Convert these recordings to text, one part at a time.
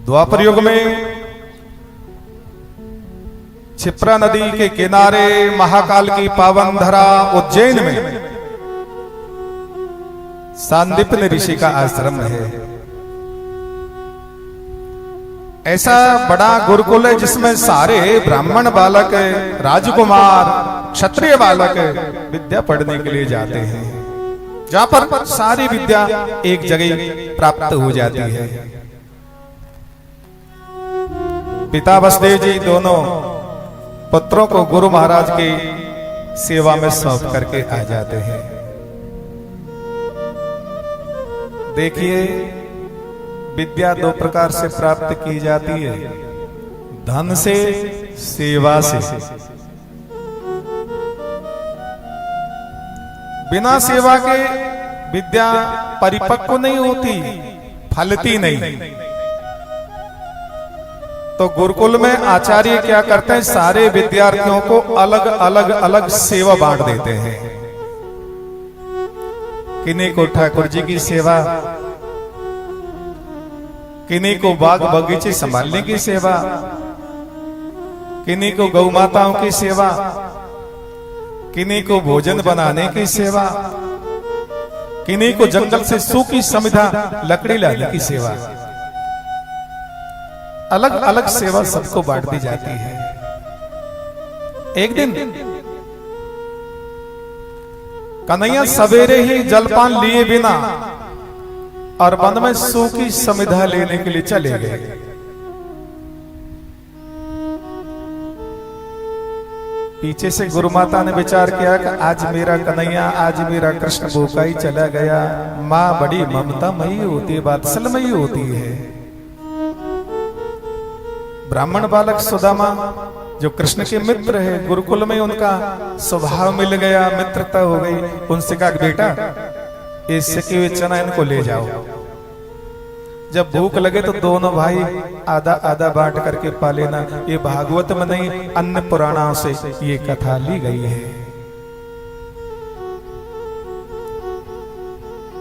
द्वापर युग में क्षिप्रा नदी के किनारे महाकाल की पावन धरा उज्जैन में सांदीपनि ऋषि का आश्रम है। ऐसा बड़ा गुरुकुल है जिसमें सारे ब्राह्मण बालक, राजकुमार, क्षत्रिय बालक विद्या पढ़ने के लिए जाते हैं, जहां पर सारी विद्या एक जगह प्राप्त हो जाती है। पिता वसुदेव जी दोनों पुत्रों को गुरु महाराज की सेवा में सौंप करके आ जाते हैं। देखिए, विद्या दो प्रकार से प्राप्त की जाती है, धन से, सेवा से। बिना सेवा के विद्या परिपक्व नहीं होती, फलती नहीं। तो गुरुकुल में आचार्य क्या करते हैं, सारे विद्यार्थियों को अलग अलग अलग सेवा बांट देते हैं। किन्हीं को ठाकुर जी की सेवा, किन्हीं को बाग बगीचे संभालने की सेवा, किन्हीं को गौ माताओं की सेवा, किन्हीं को भोजन बनाने की सेवा, किन्हीं को जंगल से सूखी समिधा लकड़ी लाने की सेवा। अलग अलग सेवा सबको बांट दी जाती है। एक दिन कन्हैया सवेरे ही जलपान लिए बिना और वन में सूखी समिधा लेने के लिए चले गए। पीछे से गुरु माता ने विचार किया कि आज मेरा कन्हैया, आज मेरा कृष्ण भूखा ही चला गया। माँ बड़ी ममतामयी होती है, वात्सल्यमयी होती है। ब्राह्मण बालक सुदामा जो कृष्ण के मित्र है, गुरुकुल में उनका स्वभाव मिल गया, मित्रता हो गई। उनसे कहा, बेटा ये सेके हुए चना इनको ले जाओ, जब भूख लगे तो दोनों भाई आधा आधा बांट करके पा लेना। ये भागवत में नहीं, अन्य पुराणों से ये कथा ली गई है।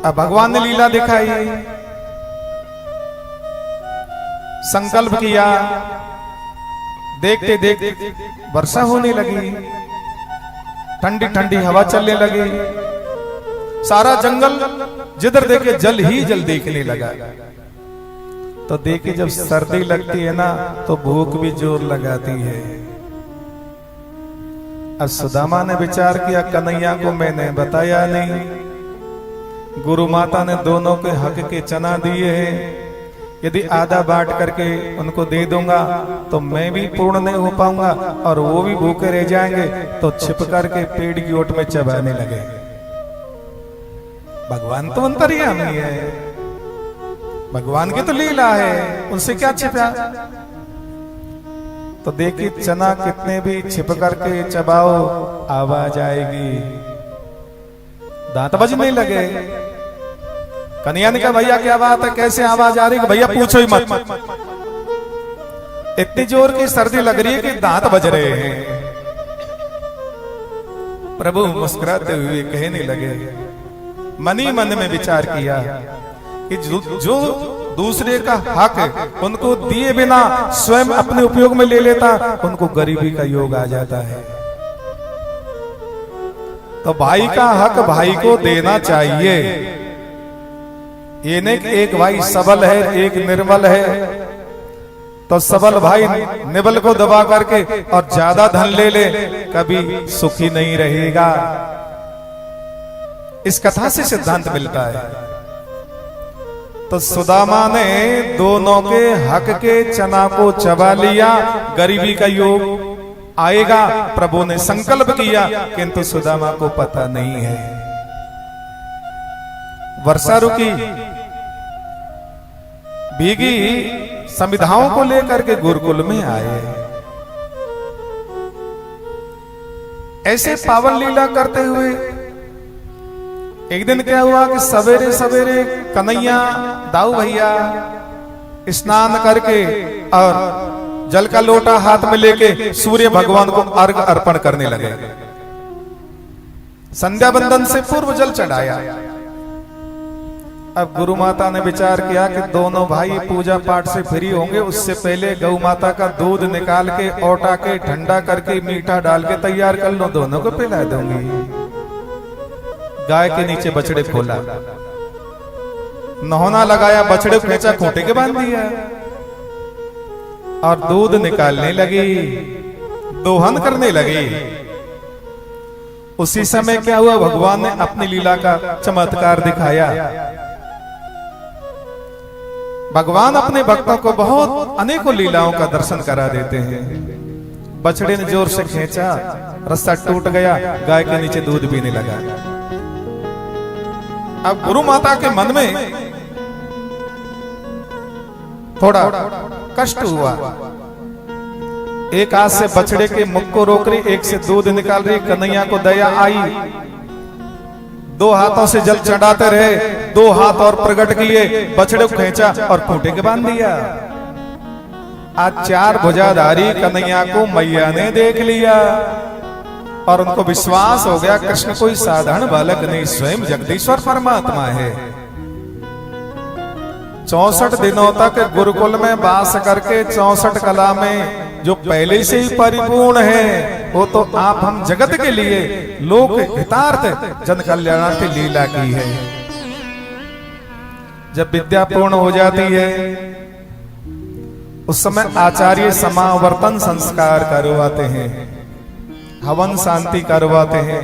अब भगवान ने लीला दिखाई, संकल्प किया, देखते देखते वर्षा होने लगी, ठंडी ठंडी हवा चलने लगी, सारा जंगल जिधर देखे जल ही जल देखने लगा। तो देखे जब सर्दी लगती है ना तो भूख भी जोर लगाती है। अब सुदामा ने विचार किया, कन्हैया को मैंने बताया नहीं, गुरु माता ने दोनों के हक के चना दिए हैं, यदि आधा बांट करके उनको दे दूंगा तो मैं भी पूर्ण नहीं हो पाऊंगा और वो भी भूखे रह जाएंगे। तो छिप करके पेड़ की ओट में चबाने लगे। भगवान तो अंतर्यामी है, भगवान की तो लीला है, उनसे क्या छिपा। तो देखिए, चना कितने भी छिप करके चबाओ आवाज आएगी, दांत बजने लगे। कन्हैया ने कहा, भैया क्या बात है, कैसे आवाज आ रही है? भैया पूछो ही मत, इतनी जोर की सर्दी लग रही है कि दांत बज रहे हैं। प्रभु मुस्कुराते हुए कहने लगे, मन ही मन में विचार किया कि जो दूसरे का हक उनको दिए बिना स्वयं अपने उपयोग में ले लेता, उनको गरीबी का योग आ जाता है। तो भाई का हक भाई को देना चाहिए। ये नहीं कि एक भाई सबल है, एक निर्बल है, तो सबल भाई निबल को दबा करके और ज्यादा धन ले ले, कभी सुखी नहीं रहेगा। इस कथा से सिद्धांत मिलता है। तो सुदामा ने दोनों के हक के चना को चबा लिया, गरीबी का योग आएगा प्रभु ने संकल्प किया, किंतु सुदामा को पता नहीं है। वर्षा रुकी, भीगी समिधाओं को लेकर के गुरुकुल में आए। ऐसे पावन लीला करते हुए एक दिन क्या हुआ कि सवेरे सवेरे कन्हैया दाऊ भैया स्नान करके और जल का लोटा हाथ में लेके सूर्य भगवान को अर्घ अर्पण करने लगे। संध्या बंदन से पूर्व जल चढ़ाया। अब गुरु माता ने विचार किया कि दोनों भाई पूजा पाठ से फ्री होंगे, उससे पहले गौ माता का दूध निकाल के औटा के ठंडा करके मीठा डाल के तैयार कर लो, दोनों को पिला दूंगी। गाय के नीचे बछड़े खोला, नहोना लगाया, बछड़े खींचा, खूंटे के बांध दिया और दूध निकालने लगी, दोहन करने लगी। उसी समय क्या हुआ, भगवान ने अपनी लीला का चमत्कार दिखाया। भगवान अपने भक्तों को बहुत अनेकों लीलाओं का दर्शन करा देते हैं। बछड़े ने जोर से खींचा, रस्सा टूट गया, गाय के नीचे दूध पीने लगा। अब गुरु माता के मन में थोड़ा कष्ट हुआ। एक हाथ से बछड़े के मुख को रोक रही, एक से दूध निकाल रही। कन्हैया को दया आई, दो हाथों से जल चढ़ाते रहे, दो हाथ और प्रकट किए, बछड़े को खींचा और खूंटे के बांध दिया। आज 4 भुजाधारी कन्हैया को मैया ने देख लिया और उनको विश्वास हो गया कृष्ण कोई साधारण बालक नहीं, स्वयं जगदीश्वर परमात्मा है। 64 दिनों तक गुरुकुल में वास करके 64 कला में जो पहले से ही परिपूर्ण है, वो तो आप हम जगत के लिए लोक हितार्थ जन कल्याणार्थ लीला की है। जब विद्या पूर्ण हो जाती है उस समय आचार्य समावर्तन संस्कार करवाते हैं, हवन शांति करवाते हैं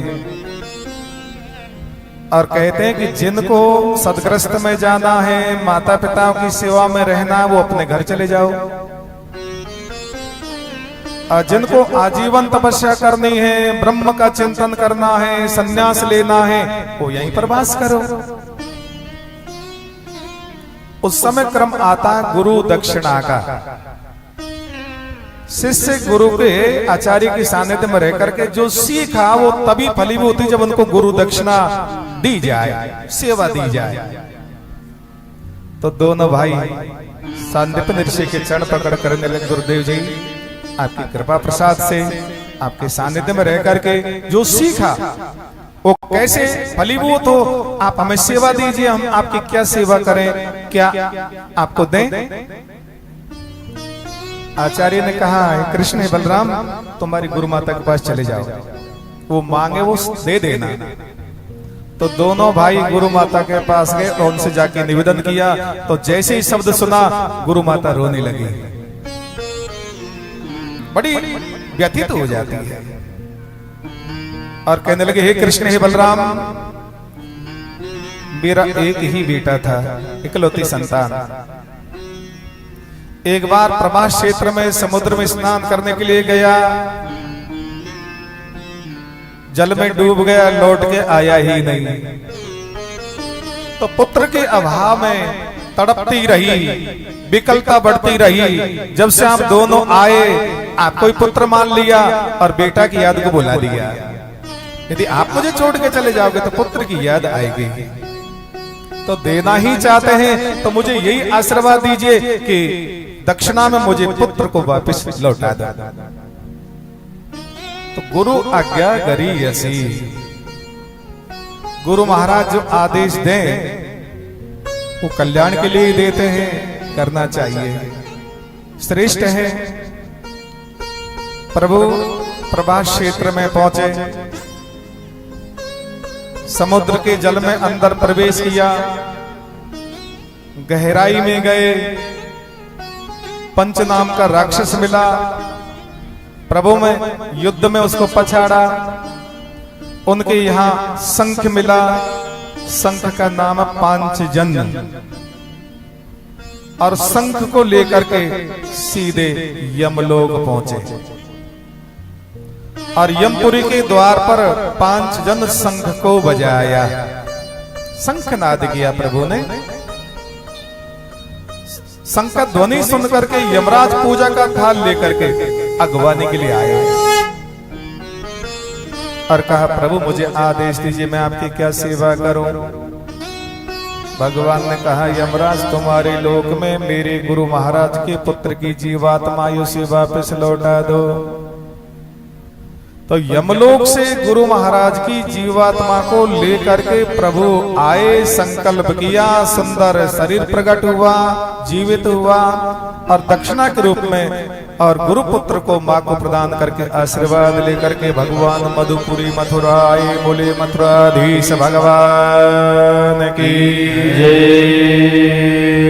और कहते हैं कि जिनको सदग्रस्त में जाना है, माता पिता की सेवा में रहना है, वो अपने घर चले जाओ। और जिनको आजीवन तपस्या करनी है, ब्रह्म का चिंतन करना है, संन्यास लेना है, वो यहीं पर वास करो। उस समय क्रम आता है गुरु दक्षिणा का। शिष्य गुरु के आचार्य के सानिध्य में रह करके जो सीखा वो तभी फलीभूत होती जब उनको गुरु दक्षिणा दी जाए, सेवा दी जाए। तो दोनों भाई सांदीपनि ऋषि के चरण पकड़ करने लगे, गुरुदेव जी आपकी कृपा प्रसाद से आपके सानिध्य में रह करके जो सीखा वो कैसे फलीभूत हो, आप हमें सेवा दीजिए, हम आपकी क्या सेवा करें, क्या आपको दें। आचार्य ने कहा कृष्ण है बलराम, तुम्हारी गुरु माता के पास चले जाओ, वो मांगे वो दे देना। तो दोनों भाई गुरु माता के पास गए और उनसे जाके निवेदन किया। तो जैसे ही शब्द सुना गुरु माता रोने लगी, बड़ी व्यथित हो जाती है और कहने लगे हे कृष्ण हे बलराम, मेरा एक ही बेटा था, इकलौती संतान। एक बार प्रभास क्षेत्र में समुद्र में स्नान करने के लिए गया, जल में डूब गया, लौट के आया ही नहीं। तो पुत्र के अभाव में तड़पती रही, विकलता बढ़ती रही। जब से आप दोनों आए, आपको ही पुत्र मान लिया और बेटा की याद को बुला दिया। यदि आप मुझे छोड़ के चले जाओगे तो पुत्र की याद आएगी। तो देना ही चाहते हैं तो मुझे यही आशीर्वाद दीजिए कि दक्षिणा में मुझे पुत्र को वापस लौटा दो। तो गुरु आज्ञा करी यसी, गुरु महाराज जो आदेश दें वो कल्याण के लिए देते हैं, करना चाहिए, श्रेष्ठ है। प्रभु प्रभास क्षेत्र में पहुंचे, समुद्र के जल में अंदर प्रवेश किया, गहराई में गए, पंच नाम का राक्षस मिला। प्रभु में युद्ध में उसको पछाड़ा। उनके यहाँ शंख मिला, शंख का नाम पांचजन, और शंख को लेकर के सीधे यमलोक पहुंचे और यमपुरी के द्वार पर 5 जन शंख को बजाया, शंखनाद किया प्रभु ने। शंख का ध्वनि सुन करके यमराज पूजा का थाल लेकर के अगवाने के लिए आया और कहा प्रभु मुझे आदेश दीजिए, मैं आपकी क्या सेवा करूं। भगवान ने कहा यमराज तुम्हारे लोक में मेरे गुरु महाराज के पुत्र की जीवात्मा से वापस लौटा दो। तो यमलोक से गुरु महाराज की जीवात्मा को लेकर के प्रभु आए, संकल्प किया, सुंदर शरीर प्रकट हुआ, जीवित हुआ और दक्षिणा के रूप में और गुरु पुत्र को मां को प्रदान करके आशीर्वाद लेकर के भगवान मधुपुरी मथुरा आए। बोले मथुराधीश भगवान की जय।